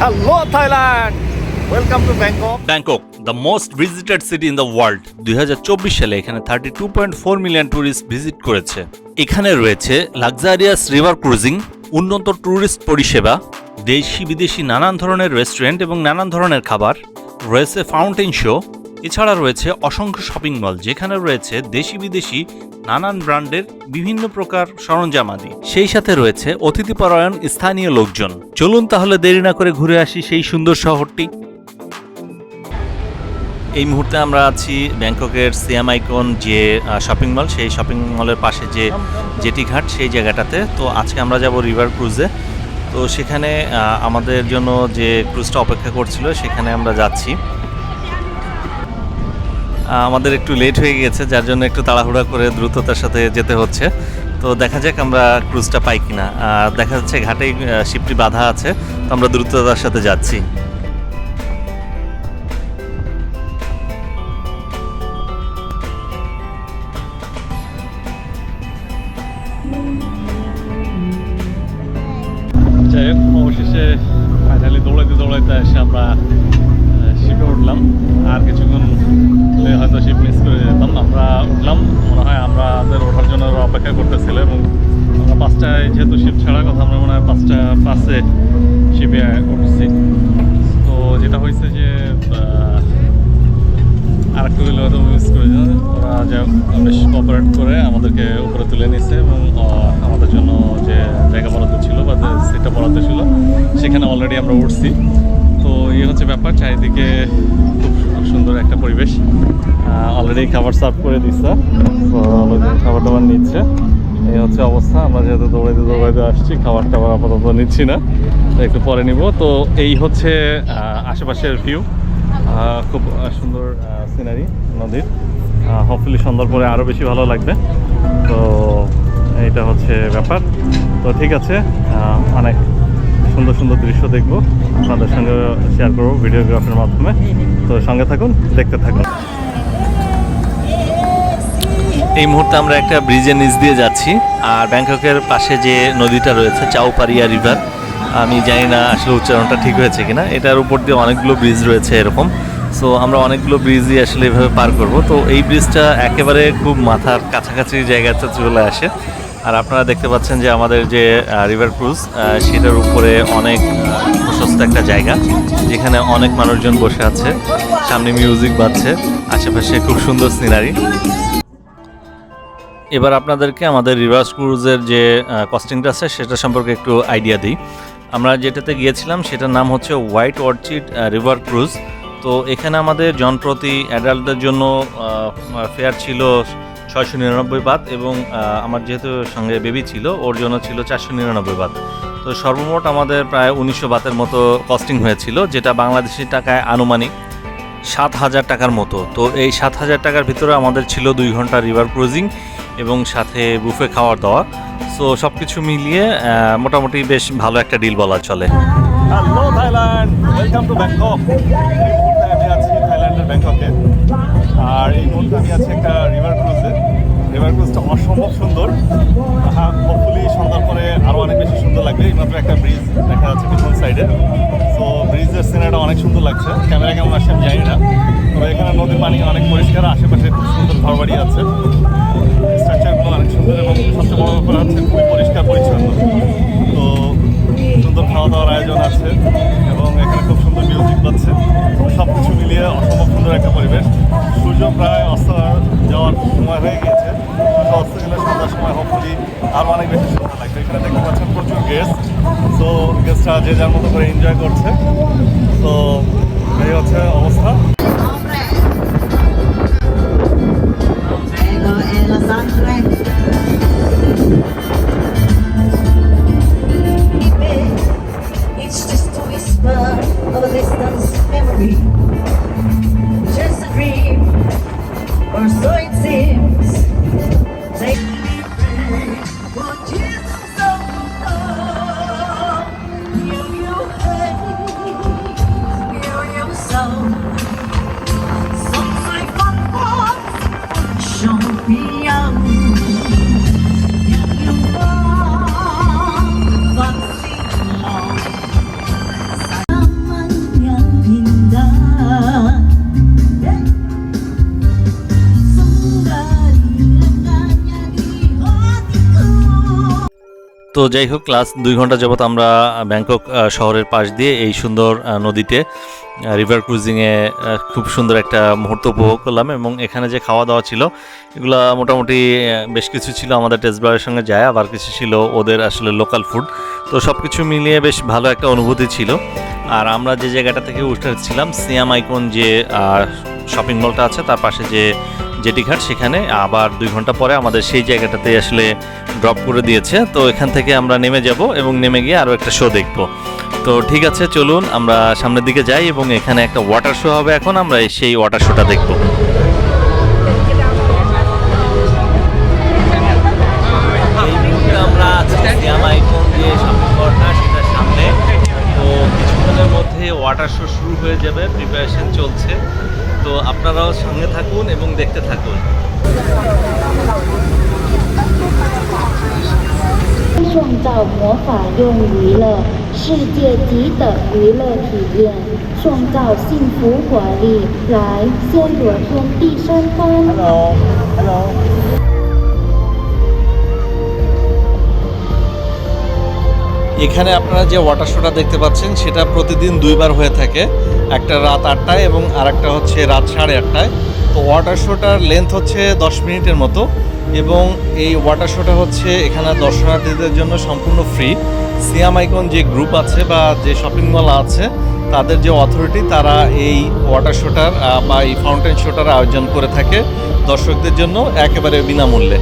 Hello Thailand! Welcome to Bangkok. Bangkok the most visited city in the world 2024 সালে এখানে 32.4 million tourist visit করেছে। এখানে রয়েছে luxurious river cruising, উন্নত tourist পরিষেবা, দেশি বিদেশি নানান ধরনের রেস্টুরেন্ট এবং নানান ধরনের খাবার, রয়েছে ফাউন্টেন শো, এছাড়া রয়েছে অসংখ্য শপিং মল যেখানে রয়েছে দেশি বিদেশি নানান ব্র্যান্ডের বিভিন্ন প্রকার সরঞ্জাম আদি। সেই সাথে রয়েছে অতিথিপরায়ণ স্থানীয় লোকজন। চলুন তাহলে দেরি না করে ঘুরে আসি সেই সুন্দর শহরটি। এই মুহূর্তে আমরা আছি ব্যাংককের সিয়াম আইকন যে শপিং মল, সেই শপিং মলের পাশে যে জেটি ঘাট সেই জায়গাটাতে। তো আজকে আমরা যাব রিভার ক্রুজে। তো সেখানে আমাদের জন্য যে ক্রুজটা অপেক্ষা করছিল সেখানে আমরা যাচ্ছি। আমাদের একটু লেট হয়ে গেছে, যার জন্য একটু তাড়াহুড়া করে দ্রুততার সাথে যেতে হচ্ছে। তো দেখা যাক আমরা ক্রুজটা পাই কিনা। দেখা যাচ্ছে ঘাটেই শিপটি বাঁধা আছে, তো আমরা দ্রুততার সাথে যাচ্ছি। যাই হোক, অবশেষে ফাইনালি দৌড়াইতে এসে আমরা শিপে উঠলাম। আর কিছুক্ষণ হয়তো শিপ মিস করে যেতাম। আমরা উঠলাম, মনে হয় আমাদের ওঠার জন্য অপেক্ষা করতেছিল এবং আমরা 5টায় যেহেতু শিপ ছাড়ার কথা, আমরা মনে হয় 5:05 শিপে উঠছি। তো যেটা হয়েছে যে আর একটু হলে হয়তো মিস করে যায়। ওরা যা বেশ কোঅপারেট করে আমাদেরকে উপরে তুলে নিচ্ছে এবং আমাদের জন্য যে জায়গা বরাদ্দ ছিল বা যে সিটটা বরাদ্দ ছিল সেখানে অলরেডি আমরা উঠছি। তো এই হচ্ছে ব্যাপার। চারিদিকে খুব সুন্দর একটা পরিবেশ। অলরেডি খাবার সার্ভ করে দিচ্ছে, তো খাবার টাবার নিচ্ছে। এই হচ্ছে অবস্থা। আমরা যেহেতু দৌড়াইতে আসছি, খাবার টাবার আপাতত নিচ্ছি না, একটু পরে নিব। তো এই হচ্ছে আশেপাশের ভিউ। খুব সুন্দর সিনারি নদীর। হোপফুলি সন্ধ্যার পরে আরও বেশি ভালো লাগবে। তো এইটা হচ্ছে ব্যাপার। তো ঠিক আছে, অনেক সুন্দর সুন্দর দৃশ্য দেখবো, আপনাদের সঙ্গে শেয়ার করবো ভিডিওগ্রাফির মাধ্যমে। তো সঙ্গে থাকুন, দেখতে থাকুন। এই মুহূর্তে আমরা একটা ব্রিজের নিচ দিয়ে যাচ্ছি। আর ব্যাংককের পাশে যে নদীটা রয়েছে চাউপারিয়া রিভার, আমি জানি না আসলে উচ্চারণটা ঠিক হয়েছে কিনা। এটার উপর দিয়ে অনেকগুলো ব্রিজ রয়েছে এরকম। সো আমরা অনেকগুলো ব্রিজই আসলে এভাবে পার করব। তো এই ব্রিজটা একেবারে খুব মাথার কাছাকাছি জায়গাতে চলে আসে। আর আপনারা দেখতে পাচ্ছেন যে আমাদের যে রিভার ক্রুজ, সেটার উপরে অনেক প্রশস্ত একটা জায়গা যেখানে অনেক মানুষজন বসে আছে, সামনে মিউজিক বাজছে, আশেপাশে খুব সুন্দর সিনারি। এবার আপনাদেরকে আমাদের রিভার ক্রুজের যে কস্টিংটা আছে সেটা সম্পর্কে একটু আইডিয়া দিই। আমরা যেটাতে গিয়েছিলাম সেটার নাম হচ্ছে হোয়াইট অর্চিড রিভার ক্রুজ। তো এখানে আমাদের জনপ্রতি অ্যাডাল্টদের জন্য ফেয়ার ছিল 699 বাত এবং আমার যেহেতু সঙ্গে বেবি ছিল ওর জন্য ছিল 499 বাত। তো সর্বমোট আমাদের প্রায় 1900 বাতের মতো কস্টিং হয়েছিল, যেটা বাংলাদেশি টাকায় আনুমানিক 7,000 টাকার মতো। তো এই 7,000 টাকার ভিতরে আমাদের ছিল 2 ঘন্টা রিভার ক্রুজিং এবং সাথে বুফে খাওয়ার দাওয়া। সো সব কিছু মিলিয়ে মোটামুটি বেশ ভালো একটা ডিল বলা চলে। Hello Thailand, welcome to Bangkok. এই মুহূর্তে আমি আছি থাইল্যান্ডের ব্যাংককে। আর এই মুহূর্তে আমি আছি একটা রিভার ক্রুজে। রিভার ক্রুজটা অসম্ভব সুন্দর। হোপফুলি সন্ধ্যার পরে আরও অনেক বেশি সুন্দর লাগবে। এইমাত্র একটা ব্রিজ দেখা যাচ্ছে পিছন সাইডে। সো ব্রিজের সিনারিটা অনেক সুন্দর লাগছে। ক্যামেরা কেমন আসে আমি জানি না, তবে এখানে নদীর পানি অনেক পরিষ্কার, আশেপাশে খুব সুন্দর ঘরবাড়ি আছে, স্ট্রাকচারগুলো অনেক সুন্দর এবং সবচেয়ে বড় ব্যাপার হচ্ছে খুবই পরিষ্কার পরিচ্ছন্ন। তো সুন্দর খাওয়া দাওয়ার আয়োজন আছে এবং এখানে খুব সুন্দর মিউজিক বাজছে। সব কিছু মিলিয়ে অসম্ভব সুন্দর একটা পরিবেশ। সূর্য প্রায় অস্ত যাওয়ার সময় হয়ে গিয়েছে। সূর্য অস্ত গেলে সন্ধ্যার সময় হোপফুলি আরও অনেক বেশি সুন্দর লাগবে। এখানে দেখতে পাচ্ছেন প্রচুর গেস্ট। তো গেস্টরা যে যার মতো করে এনজয় করছে। তো এই হচ্ছে অবস্থা। It's just a whisper of a distant memory, just a dream, or so it seems. Take me back, what Jesus so long. You your soul. Songs I found show me young. You are, but see long. তো যাই হোক, class 2 ঘন্টা যাবত আমরা Bangkok শহরের পাশ দিয়ে এই সুন্দর নদীতে রিভার ক্রুজিংয়ে খুব সুন্দর একটা মুহূর্ত উপভোগ করলাম। এবং এখানে যে খাওয়া দাওয়া ছিল এগুলো মোটামুটি বেশ কিছু ছিল আমাদের টেস্ট বারের সঙ্গে যায়, আবার কিছু ছিল ওদের আসলে লোকাল ফুড। তো সব কিছু মিলিয়ে বেশ ভালো একটা অনুভূতি ছিল। আর আমরা যে জায়গাটা থেকে উঠেছিলাম, সিয়াম আইকন যে শপিং মলটা আছে তার পাশে যে জেটি ঘাট, সেখানে আবার 2 ঘন্টা পরে আমাদের সেই জায়গাটাতে আসলে ড্রপ করে দিয়েছে। তো এখান থেকে আমরা নেমে যাব এবং নেমে গিয়ে আরও একটা শো দেখব। তো ঠিক আছে, চলুন আমরা সামনের দিকে যাই এবং এখানে একটা ওয়াটার শো হবে। এখন আমরা সেই ওয়াটার শোটা দেখব। এই মুহূর্তে আমরা আছি সিয়াম আইকন যে শপিং মলটা সেটার সামনে। তো কিছুক্ষণের মধ্যে ওয়াটার শো শুরু হয়ে যাবে, প্রিপারেশন চলছে। তো আপনারাও সঙ্গে থাকুন এবং দেখতে থাকুন। 创造魔法用娱乐，世界级的娱乐体验，创造幸福活力，来暹罗天地山峰。 এখানে আপনারা যে ওয়াটার শোটা দেখতে পাচ্ছেন সেটা প্রতিদিন 2 বার হয়ে থাকে, একটা রাত 8টায় এবং আরেকটা হচ্ছে রাত 8:30টায়। তো ওয়াটার শোটার লেন্থ হচ্ছে 10 মিনিটের মতো এবং এই ওয়াটার শোটা হচ্ছে এখানে দর্শনার্থীদের জন্য সম্পূর্ণ ফ্রি। সিয়াম আইকন যে গ্রুপ আছে বা যে শপিং মল আছে তাদের যে অথরিটি, তারা এই ওয়াটার শোটার বা এই ফাউন্টেন শোটার আয়োজন করে থাকে দর্শকদের জন্য একেবারে বিনামূল্যে।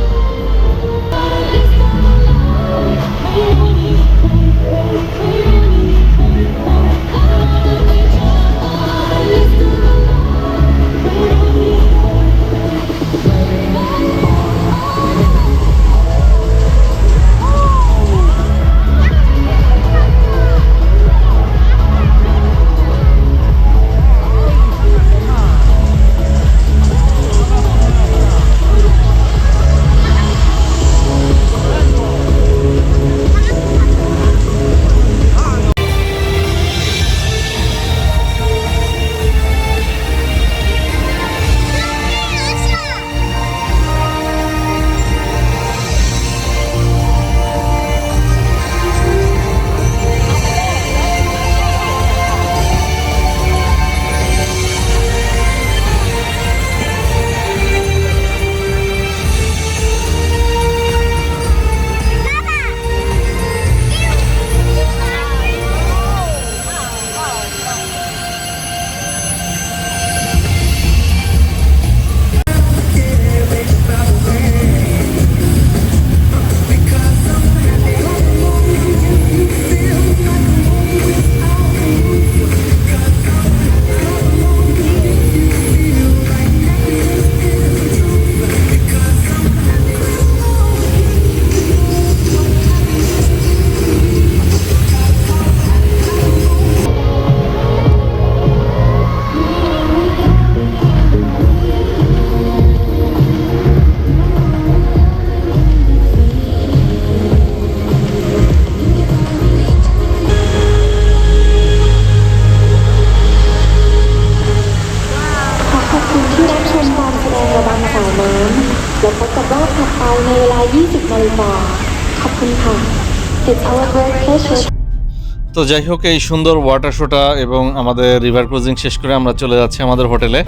তো যাই হোক, এই সুন্দর ওয়াটার শোটা এবং আমাদের রিভার ক্রুজিং শেষ করে আমরা চলে যাচ্ছি আমাদের হোটেলে।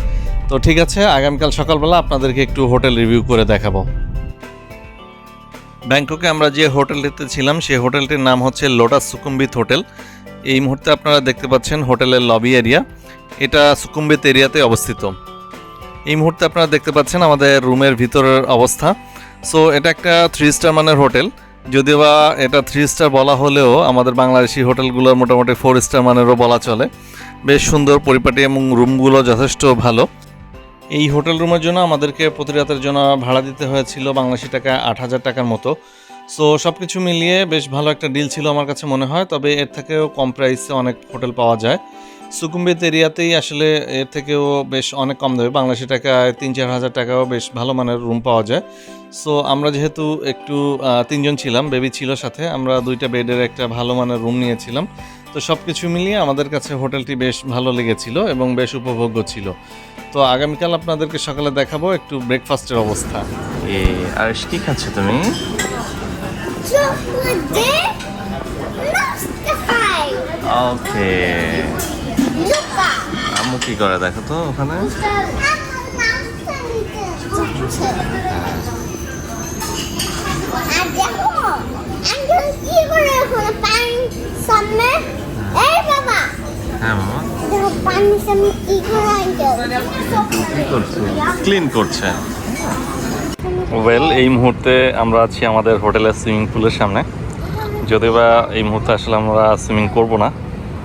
তো ঠিক আছে, আগামীকাল সকালবেলা আপনাদেরকে একটু হোটেল রিভিউ করে দেখাবো। ব্যাংককে আমরা যে হোটেলটিতে ছিলাম সেই হোটেলটির নাম হচ্ছে লোটাস সুকুম্বিত হোটেল। এই মুহূর্তে আপনারা দেখতে পাচ্ছেন হোটেলের লবি এরিয়া, এটা সুকুম্বিত এরিয়াতে অবস্থিত। এই মুহূর্তে আপনারা দেখতে পাচ্ছেন আমাদের রুমের ভিতরের অবস্থা। সো এটা একটা 3 স্টার মানের হোটেল, যদিও বা এটা 3 স্টার বলা হলেও আমাদের বাংলাদেশি হোটেলগুলোর মোটামুটি 4 স্টার মানেরও বলা চলে। বেশ সুন্দর পরিপাটি এবং রুমগুলো যথেষ্ট ভালো। এই হোটেল রুমের জন্য আমাদেরকে প্রতি রাতের জন্য ভাড়া দিতে হয়েছিল বাংলাদেশি টাকা 8,000 টাকার মতো। সো সব কিছু মিলিয়ে বেশ ভালো একটা ডিল ছিল আমার কাছে মনে হয়, তবে এর থেকেও কম প্রাইসে অনেক হোটেল পাওয়া যায়। সুকুম্বিত এরিয়াতেই আসলে এর থেকেও বেশ অনেক কম দেবে, বাংলাদেশি টাকায় 3-4 হাজার টাকাও বেশ ভালো মানের রুম পাওয়া যায়। সো আমরা যেহেতু একটু 3 জন ছিলাম, বেবি ছিল সাথে, আমরা 2টা বেডের একটা ভালো মানের রুম নিয়েছিলাম। তো সব কিছু মিলিয়ে আমাদের কাছে হোটেলটি বেশ ভালো লেগেছিল এবং বেশ উপভোগ্য ছিল। তো আগামীকাল আপনাদেরকে সকালে দেখাবো একটু ব্রেকফাস্টের অবস্থা। আর কি খাচ্ছ তুমি? Chocolate ওকে, আম্মু কি করে দেখো তো ওখানে। আর দেখো আঙ্কেল কি করে ওখানে পানি সামনে এই বাবা হ্যাঁ মামা, দেখো পানি সামনে কি করে আঙ্কেল কি করছে? ক্লিন করছে। ওয়েল, এই মুহূর্তে আমরা আছি আমাদের হোটেলের সুইমিং পুলের সামনে। যদিও বা এই মুহূর্তে আসলে আমরা সুইমিং করব না,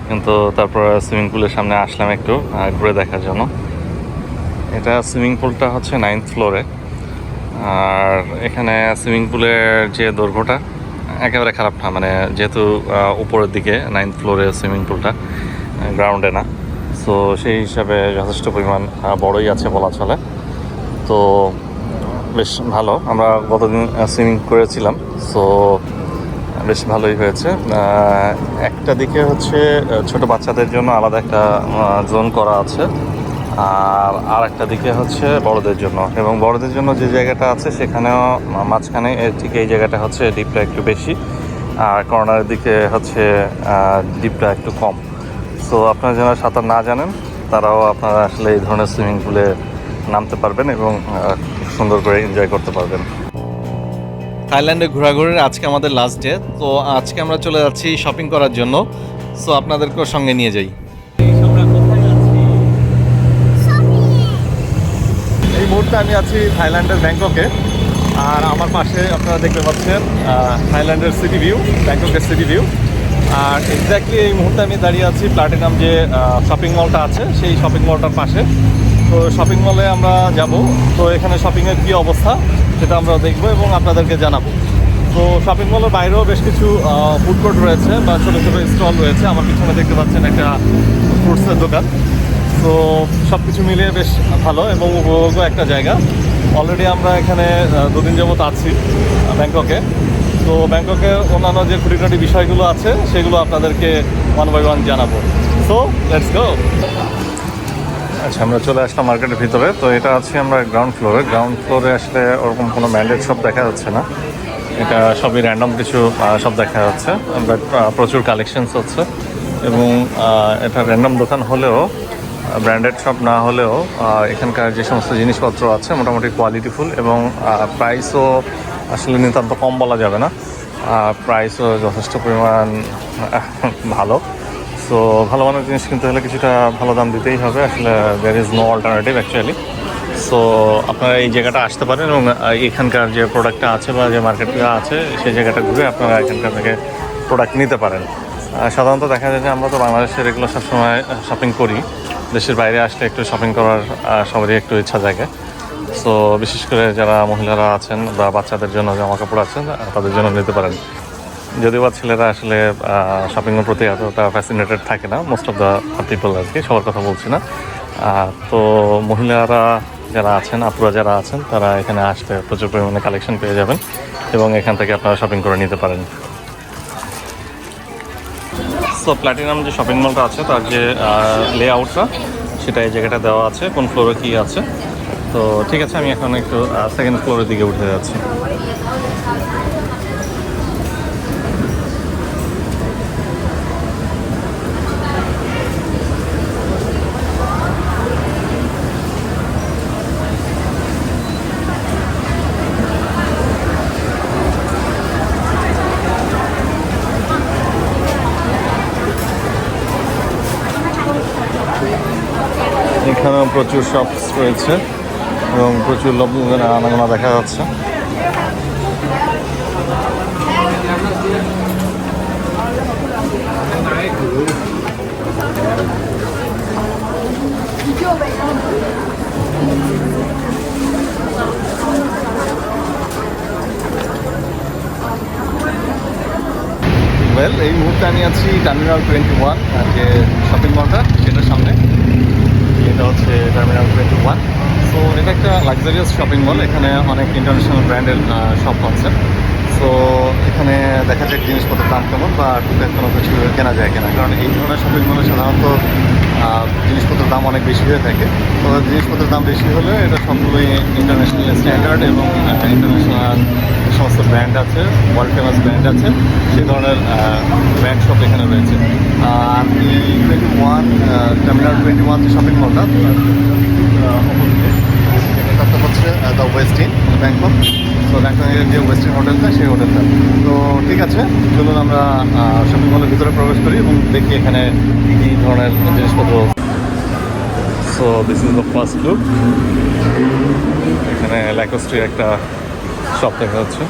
কিন্তু তারপর সুইমিং পুলের সামনে আসলাম একটু ঘুরে দেখার জন্য। এটা সুইমিং পুলটা হচ্ছে 9th ফ্লোরে। আর এখানে সুইমিং পুলের যে দৈর্ঘ্যটা একেবারে খারাপ না, মানে যেহেতু উপরের দিকে 9th ফ্লোরে সুইমিং পুলটা, গ্রাউন্ডে না, সো সেই হিসাবে যথেষ্ট পরিমাণ বড়ই আছে বলা চলে। তো বেশ ভালো, আমরা গতদিন সুইমিং করেছিলাম, সো বেশ ভালোই হয়েছে। একটা দিকে হচ্ছে ছোট বাচ্চাদের জন্য আলাদা একটা জোন করা আছে, আর একটা দিকে হচ্ছে বড়দের জন্য। এবং বড়দের জন্য যে জায়গাটা আছে সেখানেও মাঝখানে ঠিক এই জায়গাটা হচ্ছে ডিপটা একটু বেশি, আর কর্নারের দিকে হচ্ছে ডিপটা একটু কম। সো আপনারা যারা সাঁতার না জানেন তারাও আপনারা আসলে এই ধরনের সুইমিং পুলে নামতে পারবেন এবং খুব সুন্দর করে এনজয় করতে পারবেন। থাইল্যান্ডে ঘোরাঘুরির আজকে আমাদের লাস্ট ডে, তো আজকে আমরা চলে যাচ্ছি শপিং করার জন্য। সো আপনাদেরকেও সঙ্গে নিয়ে যাই। এই মুহূর্তে আমি আছি থাইল্যান্ডের ব্যাংককে, আর আমার পাশে আপনারা দেখতে পাচ্ছেন থাইল্যান্ডের সিটি ভিউ, ব্যাংককের সিটি ভিউ। আর এক্স্যাক্টলি এই মুহূর্তে আমি দাঁড়িয়ে আছি প্লাটিনাম যে শপিং মলটা আছে সেই শপিং মলটার পাশে। তো শপিং মলে আমরা যাব, তো এখানে শপিংয়ের কী অবস্থা সেটা আমরা দেখবো এবং আপনাদেরকে জানাবো। তো শপিং মলের বাইরেও বেশ কিছু ফুড কোর্ট রয়েছে বা ছোটো ছোটো স্টল রয়েছে। আমার পিছনে দেখতে পাচ্ছেন একটা ফ্রুটসের দোকান। তো সব কিছু মিলিয়ে বেশ ভালো এবং উপভোগ্য একটা জায়গা। অলরেডি আমরা এখানে 2 দিন যাবত আছি ব্যাংককে। তো ব্যাংককের অন্যান্য যে খুঁটিনাটি বিষয়গুলো আছে সেগুলো আপনাদেরকে 1 by 1 জানাবো। So let's go. আচ্ছা, আমরা চলে আসলাম মার্কেটের ভিতরে। তো এটা আছে আমরা গ্রাউন্ড ফ্লোরে। গ্রাউন্ড ফ্লোরে আসলে ওরকম কোনো ব্র্যান্ডেড শপ দেখা যাচ্ছে না, এটা সবই র্যান্ডম কিছু সব দেখা যাচ্ছে, বাট প্রচুর কালেকশনস হচ্ছে। এবং এটা র্যান্ডম দোকান হলেও, ব্র্যান্ডেড শপ না হলেও এখানকার যে সমস্ত জিনিসপত্র আছে মোটামুটি কোয়ালিটিফুল এবং প্রাইসও আসলে নিতান্ত কম বলা যাবে না, প্রাইসও যথেষ্ট পরিমাণ ভালো। সো ভালো মানের জিনিস কিনতে হলে কিছুটা ভালো দাম দিতেই হবে, আসলে there is no alternative actually. So আপনারা এই জায়গাটা আসতে পারেন এবং এখানকার যে প্রোডাক্টটা আছে বা যে মার্কেটটা আছে সেই জায়গাটা ঘুরে আপনারা এখানকার থেকে প্রোডাক্ট নিতে পারেন। সাধারণত দেখা যায় যে আমরা তো বাংলাদেশে এগুলো সবসময় শপিং করি, দেশের বাইরে আসলে একটু শপিং করার সবারই একটু ইচ্ছা জাগে। সো বিশেষ করে যারা মহিলারা আছেন বা বাচ্চাদের জন্য জামা কাপড় আছেন তাদের জন্য নিতে পারেন। যদিও বা ছেলেরা আসলে শপিংয়ের প্রতি এতটা ফ্যাসিনেটেড থাকে না, মোস্ট অফ দ্য পিপল আর কি, সবার কথা বলছি না। তো মহিলারা যারা আছেন, আপুরা যারা আছেন, তারা এখানে আসলে প্রচুর পরিমাণে কালেকশন পেয়ে যাবেন এবং এখান থেকে আপনারা শপিং করে নিতে পারেন। সো প্ল্যাটিনাম যে শপিং মলটা আছে তার যে লেআউটটা সেটা এই জায়গাটা দেওয়া আছে, কোন ফ্লোরে কী আছে। তো ঠিক আছে, আমি এখন একটু 2nd ফ্লোরের দিকে উঠে যাচ্ছি। এখানেও প্রচুর শপস রয়েছে এবং প্রচুর লোকজনের আনাগোনা দেখা যাচ্ছে। ওয়েল, এই মুহূর্তে আমি আছি টার্মিনাল 21 যে শপিং মলটা সেটার সামনে। এটা হচ্ছে টার্মিনাল 21। সো এটা একটা লাক্সারিয়াস শপিং মল, এখানে অনেক ইন্টারন্যাশনাল ব্র্যান্ডের শপ আছে। সো এখানে দেখা যাক জিনিসপত্রের দাম কেমন বা টুকটাক কোনো কিছু কেনা যায় কিনা, কারণ এই ধরনের শপিং মলে সাধারণত জিনিসপত্রের দাম অনেক বেশি হয়ে থাকে। তো জিনিসপত্রের দাম বেশি হলে এটা সবগুলোই ইন্টারন্যাশনাল স্ট্যান্ডার্ড এবং ইন্টারন্যাশনাল যে সমস্ত ব্র্যান্ড আছে, ওয়ার্ল্ড ফেমাস ব্র্যান্ড আছে, সেই ধরনের ব্র্যান্ড শপ এখানে রয়েছে। আর এই 21 টার্মিনাল 21 যে শপিং মলটা এটা হচ্ছে দ্য ওয়েস্টিন ব্যাংকক। তো ব্যাংককের যে ওয়েস্টিন হোটেলটা, সেই হোটেলটা। তো ঠিক আছে, চলুন আমরা শপিং মলের ভিতরে প্রবেশ করি এবং দেখি এখানে কী ধরনের জিনিসপত্র। So this is the first look. এখানে ল্যাকোস্ট্রির একটা শপ দেখা যাচ্ছে।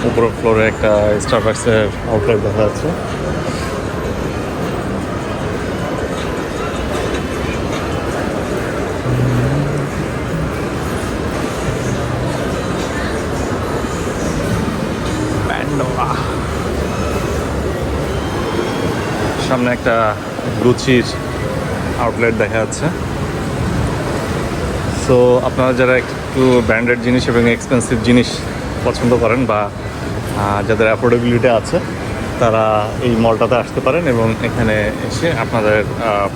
উপরের ফ্লোরে একটা স্টারবাক্সের আউটলেট দেখা যাচ্ছে। সামনে একটা গুচির আউটলেট দেখা যাচ্ছে। সো আপনারা যারা একটু ব্র্যান্ডেড জিনিস এবং এক্সপেন্সিভ জিনিস পছন্দ করেন বা যাদের অ্যাফোর্ডেবিলিটি আছে, তারা এই মলটাতে আসতে পারেন এবং এখানে এসে আপনাদের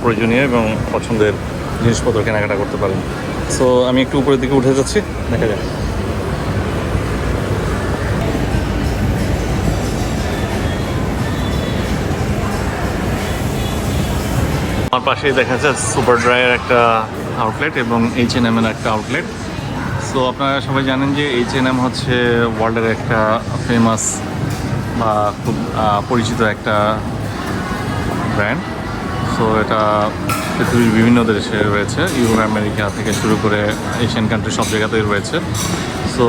প্রয়োজনীয় এবং পছন্দের জিনিসপত্র কেনাকাটা করতে পারেন। সো আমি একটু উপরের দিকে উঠে যাচ্ছি, দেখা যাক। আমার পাশেই দেখা যাচ্ছে সুপার ড্রাইয়ের একটা আউটলেট এবং H&M এর একটা আউটলেট। সো আপনারা সবাই জানেন যে H&M হচ্ছে ওয়ার্ল্ডের একটা ফেমাস বা খুব পরিচিত একটা ব্র্যান্ড। সো এটা পৃথিবীর বিভিন্ন দেশে রয়েছে, ইউরোপ আমেরিকা থেকে শুরু করে এশিয়ান কান্ট্রি সব জায়গাতেই রয়েছে। সো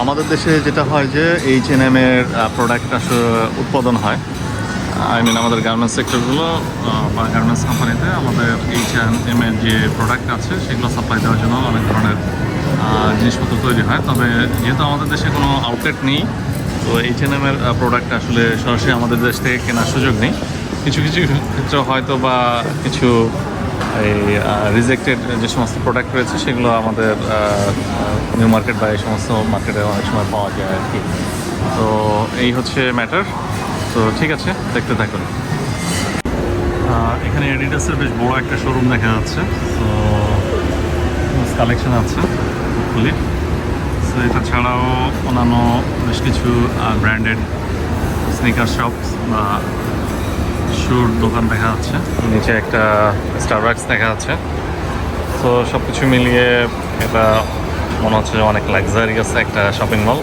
আমাদের দেশে যেটা হয় যে H&M এর প্রোডাক্ট আসলে উৎপাদন হয়, আমাদের গার্মেন্টস সেক্টরগুলো বা গার্মেন্টস কোম্পানিতে আমাদের H&M এর যে প্রোডাক্ট আছে সেগুলো সাপ্লাই দেওয়ার জন্য অনেক ধরনের জিনিসপত্র তৈরি হয়। তবে যেহেতু আমাদের দেশে কোনো আউটলেট নেই, তো H&M এর প্রোডাক্ট আসলে সরাসরি আমাদের দেশ থেকে কেনার সুযোগ নেই। কিছু কিছু ক্ষেত্রে হয়তো বা কিছু এই রিজেক্টেড যে সমস্ত প্রোডাক্ট রয়েছে সেগুলো আমাদের নিউ মার্কেট বা এই সমস্ত মার্কেটে অনেক সময় পাওয়া যায় আর কি। তো এই হচ্ছে ম্যাটার। তো ঠিক আছে, দেখতে থাকুন। এখানে অ্যাডিডাসের বেশ বড় একটা শোরুম দেখা যাচ্ছে। তো কালেকশন আছে ফুলি। সো এটা ছাড়াও অন্যান্য বেশ কিছু ব্র্যান্ডেড স্নিকার শপস বা শুর দোকান দেখা যাচ্ছে। নিচে একটা স্টারবাক্স দেখা যাচ্ছে। তো সব কিছু মিলিয়ে এটা মনে হচ্ছে যে অনেক লাক্সারিয়াস একটা শপিং মল।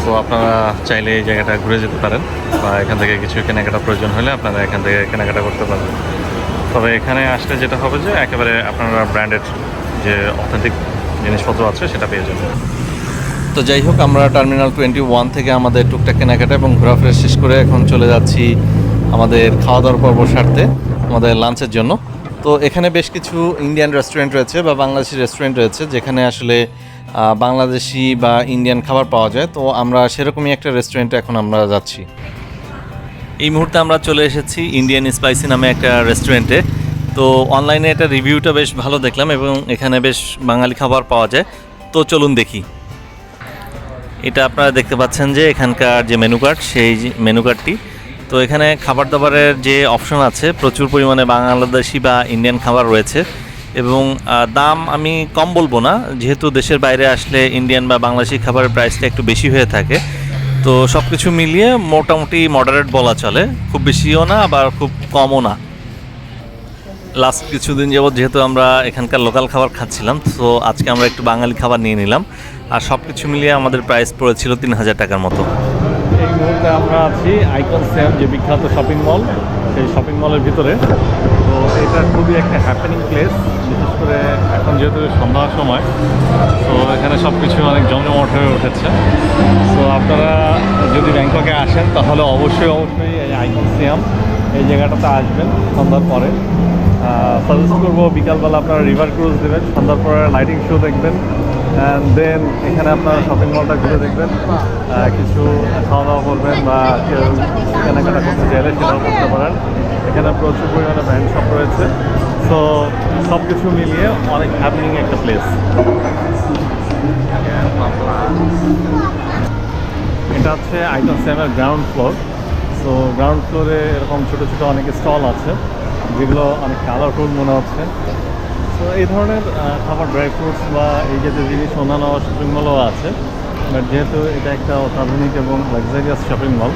তো আপনারা চাইলে এই জায়গাটা ঘুরে যেতে পারেন বা এখান থেকে কিছু কেনাকাটা প্রয়োজন হলে আপনারা এখান থেকে কেনাকাটা করতে পারবেন। তবে এখানে আসলে যেটা হবে যে একেবারে আপনারা ব্র্যান্ডেড যে অথেন্টিক জিনিসপত্র আছে সেটা পেয়ে যাবেন। তো যাই হোক, আমরা টার্মিনাল 21 থেকে আমাদের টুকটাক কেনাকাটা এবং ঘোরাফেরা শেষ করে এখন চলে যাচ্ছি আমাদের খাওয়া দাওয়ার পর্ব সারতে, আমাদের লাঞ্চের জন্য। তো এখানে বেশ কিছু ইন্ডিয়ান রেস্টুরেন্ট রয়েছে বা বাংলাদেশি রেস্টুরেন্ট রয়েছে যেখানে আসলে বাংলাদেশি বা ইন্ডিয়ান খাবার পাওয়া যায়। তো আমরা সেরকমই একটা রেস্টুরেন্টে এখন আমরা যাচ্ছি। এই মুহূর্তে আমরা চলে এসেছি ইন্ডিয়ান স্পাইসি নামে একটা রেস্টুরেন্টে। তো অনলাইনে এটা রিভিউটা বেশ ভালো দেখলাম এবং এখানে বেশ বাঙালি খাবার পাওয়া যায়। তো চলুন দেখি। এটা আপনারা দেখতে পাচ্ছেন যে এখানকার যে মেনু কার্ড, সেই মেনু কার্ডটি। তো এখানে খাবার দাবারের যে অপশন আছে, প্রচুর পরিমাণে বাংলাদেশি বা ইন্ডিয়ান খাবার রয়েছে এবং দাম আমি কম বলবো না, যেহেতু দেশের বাইরে আসলে ইন্ডিয়ান বা বাংলাদেশি খাবারের প্রাইসটা একটু বেশি হয়ে থাকে। তো সব কিছু মিলিয়ে মোটামুটি মডারেট বলা চলে, খুব বেশিও না আবার খুব কমও না। লাস্ট কিছুদিন যাবত যেহেতু আমরা এখানকার লোকাল খাবার খাচ্ছিলাম, তো আজকে আমরা একটু বাঙালি খাবার নিয়ে নিলাম আর সব কিছু মিলিয়ে আমাদের প্রাইস পড়েছিল 3000 টাকার মতো। এই মুহূর্তে আমরা আছি আইকন সিয়াম, যে বিখ্যাত শপিং মল, সেই শপিং মলের ভিতরে। তো এটা খুবই একটা হ্যাপেনিং প্লেস, বিশেষ করে এখন যেহেতু সন্ধ্যার সময়। তো এখানে সব কিছু অনেক জমজমাট হয়ে উঠেছে। তো আপনারা যদি ব্যাংককে আসেন তাহলে অবশ্যই এই আইকন সিয়াম এই জায়গাটাতে আসবেন সন্ধ্যার পরে। সাজেস্ট করবো বিকালবেলা আপনারা রিভার ক্রুজ দেবেন, সন্ধ্যার পরে লাইটিং শো দেখবেন, অ্যান্ড দেন এখানে আপনারা শপিং মলটা ঘুরে দেখবেন, কিছু খাওয়া দাওয়া করবেন বা কেউ কেনাকাটা করতে চাইলে সেটাও করতে পারেন। এখানে প্রচুর পরিমাণে ব্র্যান্ড শপ রয়েছে। সো সব কিছু মিলিয়ে অনেক হ্যাপনিং একটা প্লেস। এটা হচ্ছে আইকন সিয়ামের গ্রাউন্ড ফ্লোর। সো গ্রাউন্ড ফ্লোরে এরকম ছোটো ছোটো অনেক স্টল আছে যেগুলো অনেক কালারফুল মনে হচ্ছে। তো এই ধরনের খাবার ড্রাই ফ্রুটস বা এই জাতীয় জিনিস অন্যান্য শপিং মলও আছে, বাট যেহেতু এটা একটা অত্যাধুনিক এবং লাক্সারিয়াস শপিং মল,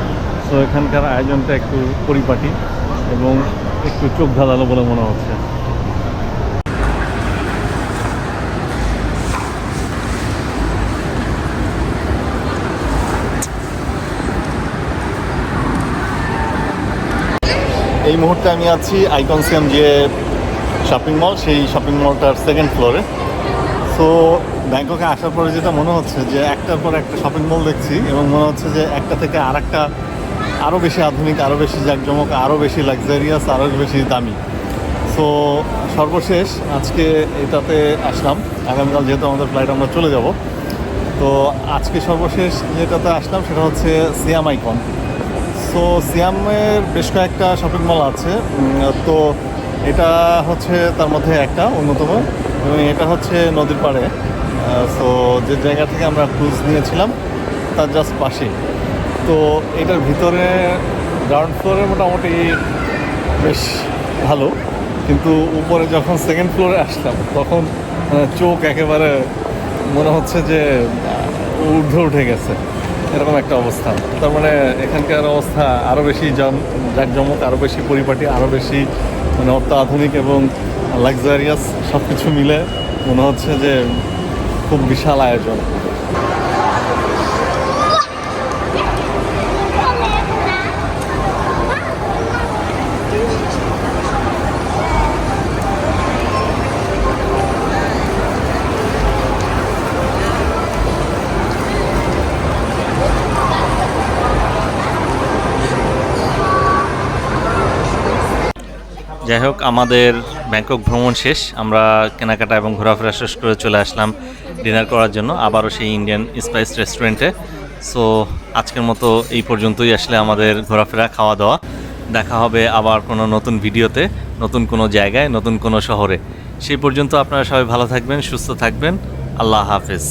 সো এখানকার আয়োজনটা একটু পরিপাটি এবং একটু চোখ ধাঁধানো বলে মনে হচ্ছে। এই মুহূর্তে আমি আছি আইকনসিয়াম যে শপিং মল, সেই শপিং মলটার সেকেন্ড ফ্লোরে। সো ব্যাংককে আসার পরে যেটা মনে হচ্ছে যে একটার পর একটা শপিং মল দেখছি এবং মনে হচ্ছে যে একটা থেকে আরেকটা আরও বেশি আধুনিক, আরও বেশি জাঁকজমক, আরও বেশি লাক্সারিয়াস, আরও বেশি দামি। সো সর্বশেষ আজকে এটাতে আসলাম, আগামীকাল যেহেতু আমাদের ফ্লাইট আমরা চলে যাব, তো আজকে সর্বশেষ যেটাতে আসলাম সেটা হচ্ছে সিয়াম আইকন। সো সিয়ামের বেশ কয়েকটা শপিং মল আছে, তো এটা হচ্ছে তার মধ্যে একটা অন্যতম, এবং এটা হচ্ছে নদীর পাড়ে। সো যে জায়গা থেকে আমরা ক্রুজ নিয়েছিলাম তার জাস্ট পাশেই। তো এটার ভিতরে গ্রাউন্ড ফ্লোরে মোটামুটি বেশ ভালো, কিন্তু উপরে যখন সেকেন্ড ফ্লোরে আসলাম তখন চোখ একেবারে মনে হচ্ছে যে ঊর্ধ্বে উঠে গেছে, এরকম একটা অবস্থা। তার মানে এখানকার অবস্থা আরও বেশি জাঁকজমক, আরও বেশি পরিপাটি, আরও বেশি মানে অত্যাধুনিক এবং লাক্সারিয়াস সব কিছু মিলে মনে হচ্ছে যে খুব বিশাল আয়োজন। যাই হোক, আমাদের ব্যাংকক ভ্রমণ শেষ, আমরা কেনাকাটা এবং ঘোরাফেরা শেষ করে চলে আসলাম ডিনার করার জন্য আবারও সেই ইন্ডিয়ান স্পাইস রেস্টুরেন্টে। সো আজকের মতো এই পর্যন্তই আসলে আমাদের ঘোরাফেরা, খাওয়া দাওয়া। দেখা হবে আবার কোনো নতুন ভিডিওতে, নতুন কোনো জায়গায়, নতুন কোনো শহরে। সেই পর্যন্ত আপনারা সবাই ভালো থাকবেন, সুস্থ থাকবেন। আল্লাহ হাফেজ।